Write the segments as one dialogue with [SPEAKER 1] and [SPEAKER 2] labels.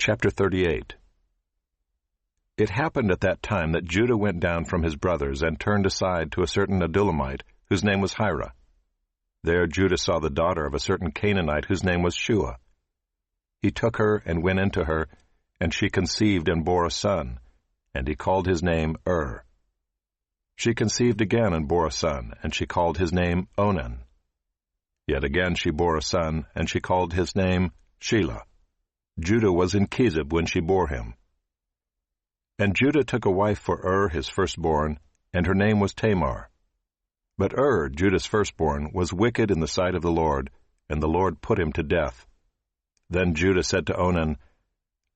[SPEAKER 1] Chapter 38. It happened at that time that Judah went down from his brothers and turned aside to a certain Adullamite, whose name was Hira. There Judah saw the daughter of a certain Canaanite, whose name was Shua. He took her and went into her, and she conceived and bore a son, and he called his name She conceived again and bore a son, and she called his name Onan. Yet again she bore a son, and she called his name Shelah. Judah was in Chezib when she bore him. And Judah took a wife for his firstborn, and her name was Tamar. But Judah's firstborn, was wicked in the sight of the Lord, and the Lord put him to death. Then Judah said to Onan,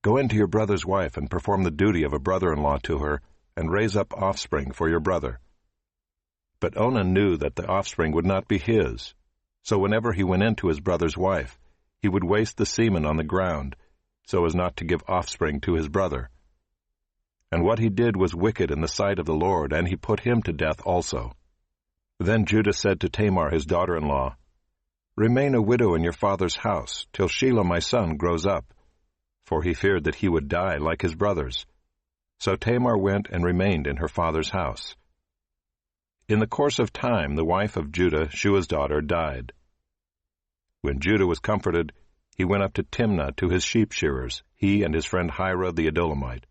[SPEAKER 1] Go into your brother's wife, and perform the duty of a brother-in-law to her, and raise up offspring for your brother. But Onan knew that the offspring would not be his, so whenever he went into his brother's wife, he would waste the semen on the ground, so as not to give offspring to his brother. And what he did was wicked in the sight of the Lord, and he put him to death also. Then Judah said to Tamar his daughter-in-law, Remain a widow in your father's house, till Shelah my son grows up, for he feared that he would die like his brothers. So Tamar went and remained in her father's house. In the course of time the wife of Judah, Shua's daughter, died. When Judah was comforted, he went up to Timnah to his sheep shearers, he and his friend Hira the Adullamite.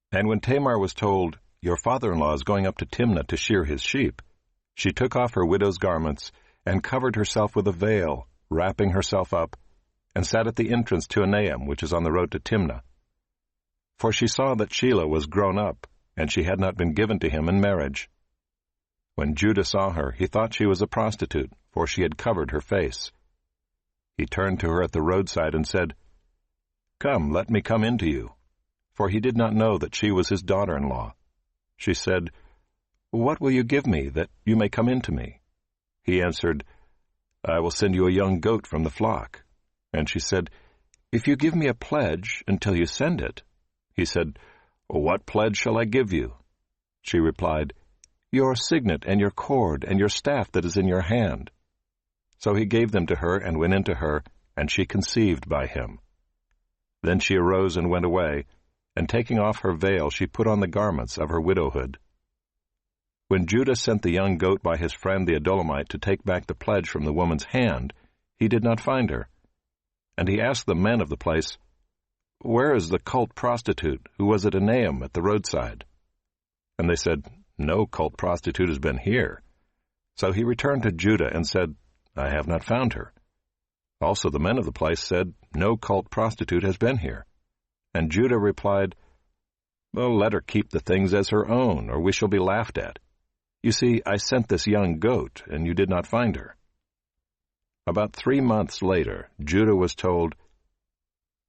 [SPEAKER 1] And when Tamar was told, Your father-in-law is going up to Timnah to shear his sheep, she took off her widow's garments, and covered herself with a veil, wrapping herself up, and sat at the entrance to Enaim, which is on the road to Timnah. For she saw that Shelah was grown up, and she had not been given to him in marriage. When Judah saw her, he thought she was a prostitute, for she had covered her face. He turned to her at the roadside and said, Come, let me come in to you. For he did not know that she was his daughter-in-law. She said, What will you give me, that you may come in to me? He answered, I will send you a young goat from the flock. And she said, If you give me a pledge until you send it. He said, What pledge shall I give you? She replied, Your signet and your cord and your staff that is in your hand. So he gave them to her and went into her, and she conceived by him. Then she arose and went away, and taking off her veil she put on the garments of her widowhood. When Judah sent the young goat by his friend the Adullamite to take back the pledge from the woman's hand, he did not find her. And he asked the men of the place, Where is the cult prostitute who was at Enaim at the roadside? And they said, No cult prostitute has been here. So he returned to Judah and said, I have not found her. Also the men of the place said, No cult prostitute has been here. And Judah replied, Well, let her keep the things as her own, or we shall be laughed at. You see, I sent this young goat, and you did not find her. About 3 months later, Judah was told,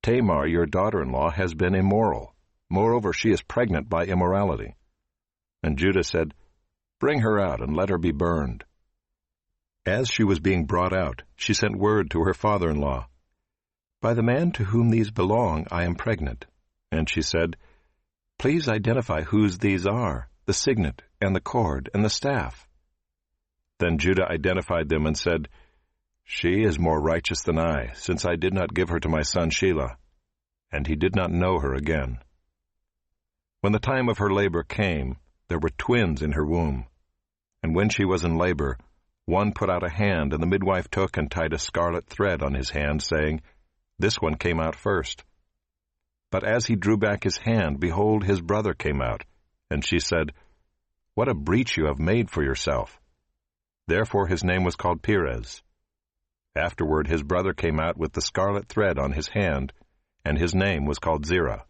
[SPEAKER 1] Tamar, your daughter-in-law, has been immoral. Moreover, she is pregnant by immorality. And Judah said, Bring her out, and let her be burned. As she was being brought out, she sent word to her father-in-law, By the man to whom these belong, I am pregnant. And she said, Please identify whose these are, the signet, and the cord, and the staff. Then Judah identified them and said, She is more righteous than I, since I did not give her to my son Shelah. And he did not know her again. When the time of her labor came, there were twins in her womb. And when she was in labor, one put out a hand, and the midwife took and tied a scarlet thread on his hand, saying, This one came out first. But as he drew back his hand, behold, his brother came out. And she said, What a breach you have made for yourself. Therefore his name was called Perez. Afterward his brother came out with the scarlet thread on his hand, and his name was called Zerah.